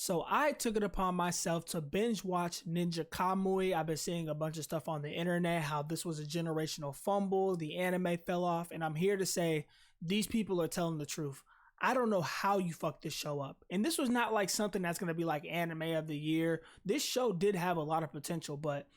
So I took it upon myself to binge watch Ninja Kamui. I've been seeing a bunch of stuff on the internet, how this was a generational fumble, the anime fell off, and I'm here to say these people are telling the truth. I don't know how you fucked this show up. And this was not like something that's going to be like anime of the year. This show did have a lot of potential, but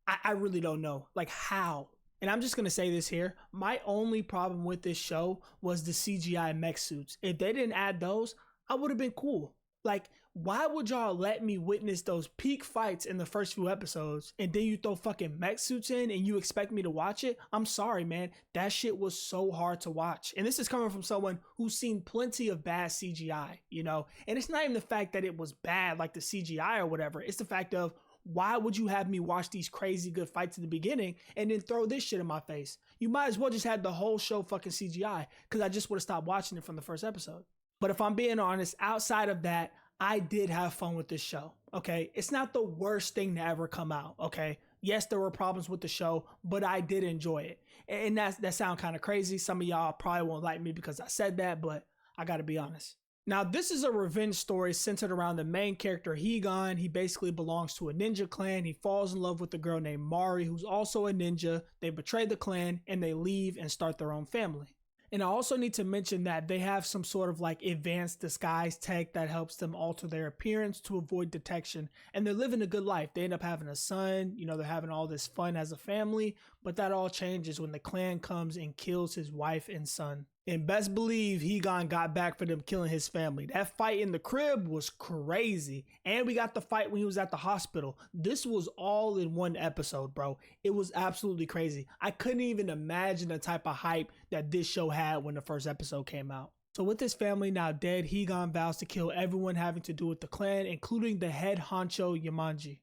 I really don't know. Like how? And I'm just going to say this here. My only problem with this show was the CGI mech suits. If they didn't add those, I would have been cool. Like, why would y'all let me witness those peak fights in the first few episodes and then you throw fucking mech suits in and you expect me to watch it? I'm sorry, man. That shit was so hard to watch. And this is coming from someone who's seen plenty of bad CGI, you know? And it's not even the fact that it was bad, like the CGI or whatever. It's the fact of, why would you have me watch these crazy good fights in the beginning and then throw this shit in my face? You might as well just had the whole show fucking CGI, because I just would have stopped watching it from the first episode. But if I'm being honest, outside of that, I did have fun with this show, okay? It's not the worst thing to ever come out, okay? Yes, there were problems with the show, but I did enjoy it. And that sounds kind of crazy. Some of y'all probably won't like me because I said that, but I gotta be honest. Now, this is a revenge story centered around the main character, Higan. He basically belongs to a ninja clan. He falls in love with a girl named Mari, who's also a ninja. They betray the clan and they leave and start their own family. And I also need to mention that they have some sort of like advanced disguise tech that helps them alter their appearance to avoid detection. And they're living a good life. They end up having a son, you know, they're having all this fun as a family, but that all changes when the clan comes and kills his wife and son. And best believe Higan got back for them killing his family. That fight in the crib was crazy. And we got the fight when he was at the hospital. This was all in one episode, bro. It was absolutely crazy. I couldn't even imagine the type of hype that this show had when the first episode came out. So with his family now dead, Higan vows to kill everyone having to do with the clan, including the head honcho Yamaji,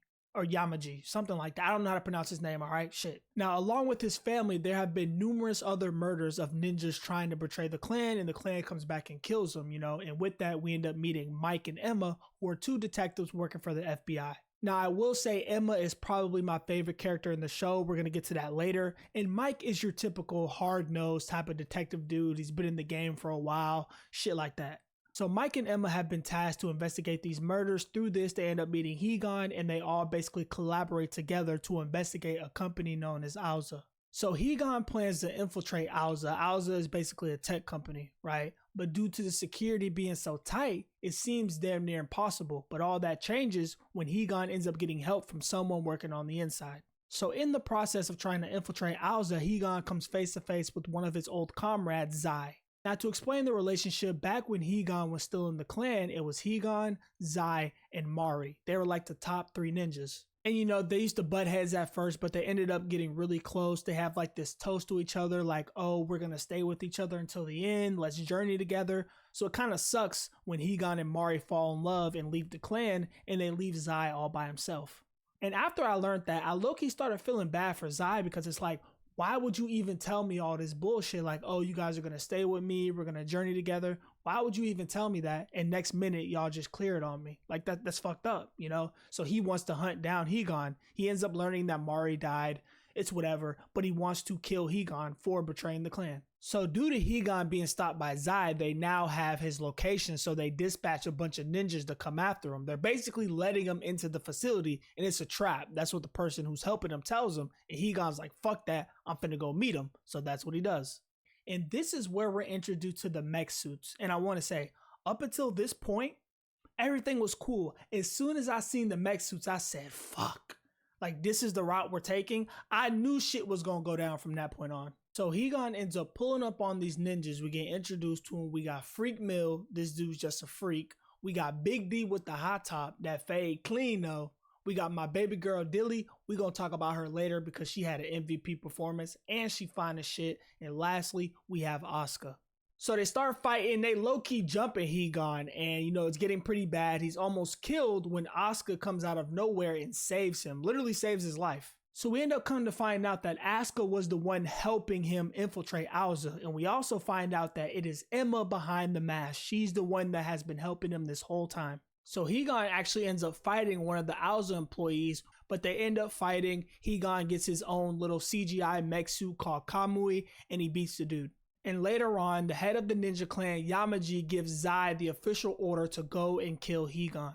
something like that. I don't know how to pronounce his name, all right? Shit. Now, along with his family, there have been numerous other murders of ninjas trying to betray the clan, and the clan comes back and kills them, you know? And with that, we end up meeting Mike and Emma, who are two detectives working for the FBI. Now, I will say Emma is probably my favorite character in the show. We're going to get to that later. And Mike is your typical hard-nosed type of detective dude. He's been in the game for a while, shit like that. So Mike and Emma have been tasked to investigate these murders. Through this, they end up meeting Higan, and they all basically collaborate together to investigate a company known as Auza. So Higan plans to infiltrate Auza. Auza is basically a tech company, right? But due to the security being so tight, it seems damn near impossible. But all that changes when Higan ends up getting help from someone working on the inside. So in the process of trying to infiltrate Auza, Higan comes face to face with one of his old comrades, Zai. Now, to explain the relationship, back when Higan was still in the clan, it was Higan, Zai, and Mari. They were like the top three ninjas. And you know, they used to butt heads at first, but they ended up getting really close. They have like this toast to each other, like, oh, we're going to stay with each other until the end. Let's journey together. So it kind of sucks when Higan and Mari fall in love and leave the clan, and they leave Zai all by himself. And after I learned that, I low-key started feeling bad for Zai, because it's like, why would you even tell me all this bullshit? Like, oh, you guys are going to stay with me. We're going to journey together. Why would you even tell me that? And next minute, y'all just clear it on me. Like, that's fucked up, you know? So he wants to hunt down Higan. He ends up learning that Mari died. It's whatever. But he wants to kill Higan for betraying the clan. So due to Higan being stopped by Zai, they now have his location. So they dispatch a bunch of ninjas to come after him. They're basically letting him into the facility, and it's a trap. That's what the person who's helping him tells him. And Higan's like, fuck that. I'm finna go meet him. So that's what he does. And this is where we're introduced to the mech suits. And I want to say, up until this point, everything was cool. As soon as I seen the mech suits, I said, fuck. Like, this is the route we're taking. I knew shit was going to go down from that point on. So Higan ends up pulling up on these ninjas. We get introduced to him. We got Freak Mill. This dude's just a freak. We got Big D with the hot top. That fade clean though. We got my baby girl Dilly. We're going to talk about her later because she had an MVP performance and she fine as shit. And lastly, we have Asuka. So they start fighting. They low-key jumping Higan, and you know, it's getting pretty bad. He's almost killed when Asuka comes out of nowhere and saves him. Literally saves his life. So we end up coming to find out that Asuka was the one helping him infiltrate Auza. And we also find out that it is Emma behind the mask. She's the one that has been helping him this whole time. So Higan actually ends up fighting one of the Auza employees, but they end up fighting. Higan gets his own little CGI mech suit called Kamui, and he beats the dude. And later on, the head of the ninja clan, Yamaji, gives Zai the official order to go and kill Higan.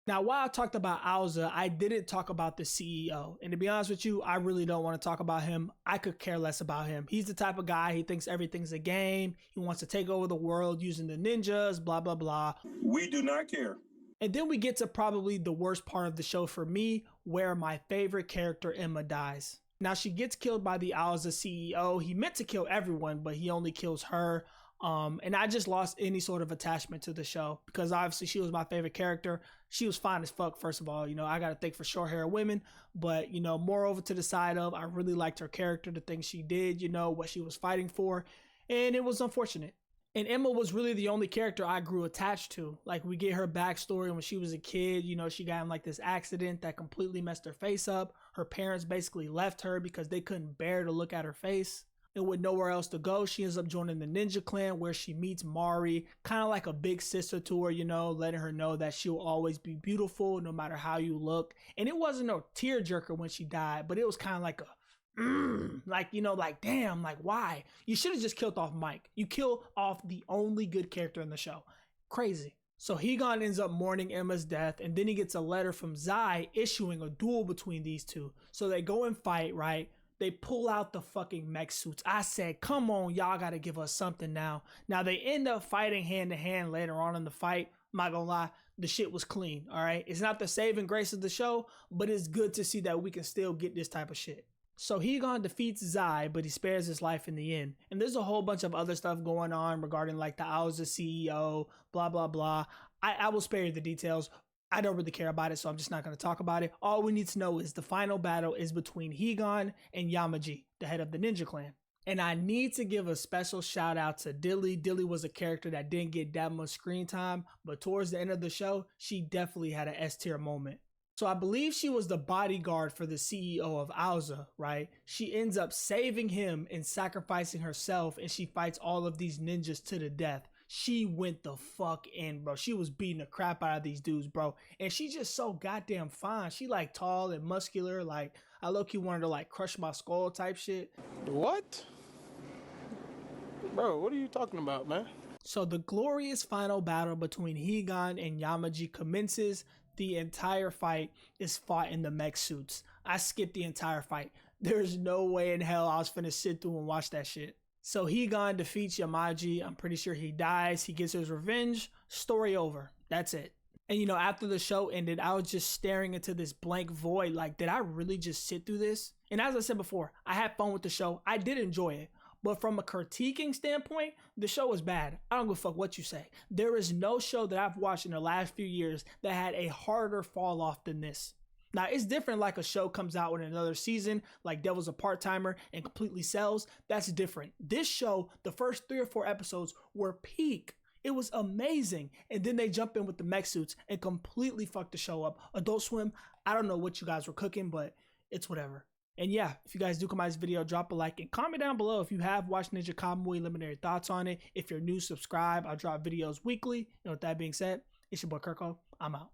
Now, while I talked about Aoza, I didn't talk about the CEO. And to be honest with you, I really don't want to talk about him. I could care less about him. He's the type of guy, he thinks everything's a game. He wants to take over the world using the ninjas, blah, blah, blah. We do not care. And then we get to probably the worst part of the show for me, where my favorite character, Emma, dies. Now, she gets killed by the Aoza CEO. He meant to kill everyone, but he only kills her. And I just lost any sort of attachment to the show because obviously she was my favorite character. She was fine as fuck, first of all. You know, I got to think for short hair women, but, you know, moreover to the side of, I really liked her character, the things she did, you know, what she was fighting for. And it was unfortunate. And Emma was really the only character I grew attached to. Like, we get her backstory when she was a kid. You know, she got in like this accident that completely messed her face up. Her parents basically left her because they couldn't bear to look at her face. And with nowhere else to go, she ends up joining the ninja clan where she meets Mari, kind of like a big sister to her, you know, letting her know that she'll always be beautiful no matter how you look. And it wasn't no tearjerker when she died, but it was kind of like like, you know, like, damn, like, why? You should have just killed off Mike. You kill off the only good character in the show. Crazy. So Higan ends up mourning Emma's death, and then he gets a letter from Zai issuing a duel between these two. So they go and fight, right? They pull out the fucking mech suits. I said, come on, y'all gotta give us something now. Now they end up fighting hand to hand later on in the fight. I'm not gonna lie, the shit was clean, all right? It's not the saving grace of the show, but it's good to see that we can still get this type of shit. So Higan defeats Zai, but he spares his life in the end. And there's a whole bunch of other stuff going on regarding like the Aoza CEO, blah, blah, blah. I will spare you the details. I don't really care about it, so I'm just not going to talk about it. All we need to know is the final battle is between Higan and Yamaji, the head of the ninja clan. And I need to give a special shout out to Dilly. Dilly was a character that didn't get that much screen time, but towards the end of the show, she definitely had an S tier moment. So I believe she was the bodyguard for the CEO of Aoza, right? She ends up saving him and sacrificing herself, and she fights all of these ninjas to the death. She went the fuck in, bro. She was beating the crap out of these dudes, bro. And she's just so goddamn fine. She like tall and muscular. Like, I low-key wanted to like crush my skull type shit. What? Bro, what are you talking about, man? So the glorious final battle between Higan and Yamaji commences. The entire fight is fought in the mech suits. I skipped the entire fight. There's no way in hell I was finna sit through and watch that shit. So Higan defeats Yamaji. I'm pretty sure he dies. He gets his revenge. Story over. That's it. And you know, after the show ended, I was just staring into this blank void. Like, did I really just sit through this? And as I said before, I had fun with the show. I did enjoy it. But from a critiquing standpoint, the show is bad. I don't give a fuck what you say. There is no show that I've watched in the last few years that had a harder fall off than this. Now, it's different like a show comes out with another season, like Devil's a Part-Timer, and completely sells. That's different. This show, the first 3 or 4 episodes were peak. It was amazing. And then they jump in with the mech suits and completely fuck the show up. Adult Swim, I don't know what you guys were cooking, but it's whatever. And yeah, if you guys do come by this video, drop a like and comment down below if you have watched Ninja Kamui. Let me know your thoughts on it. If you're new, subscribe. I drop videos weekly. And with that being said, it's your boy Kirko. I'm out.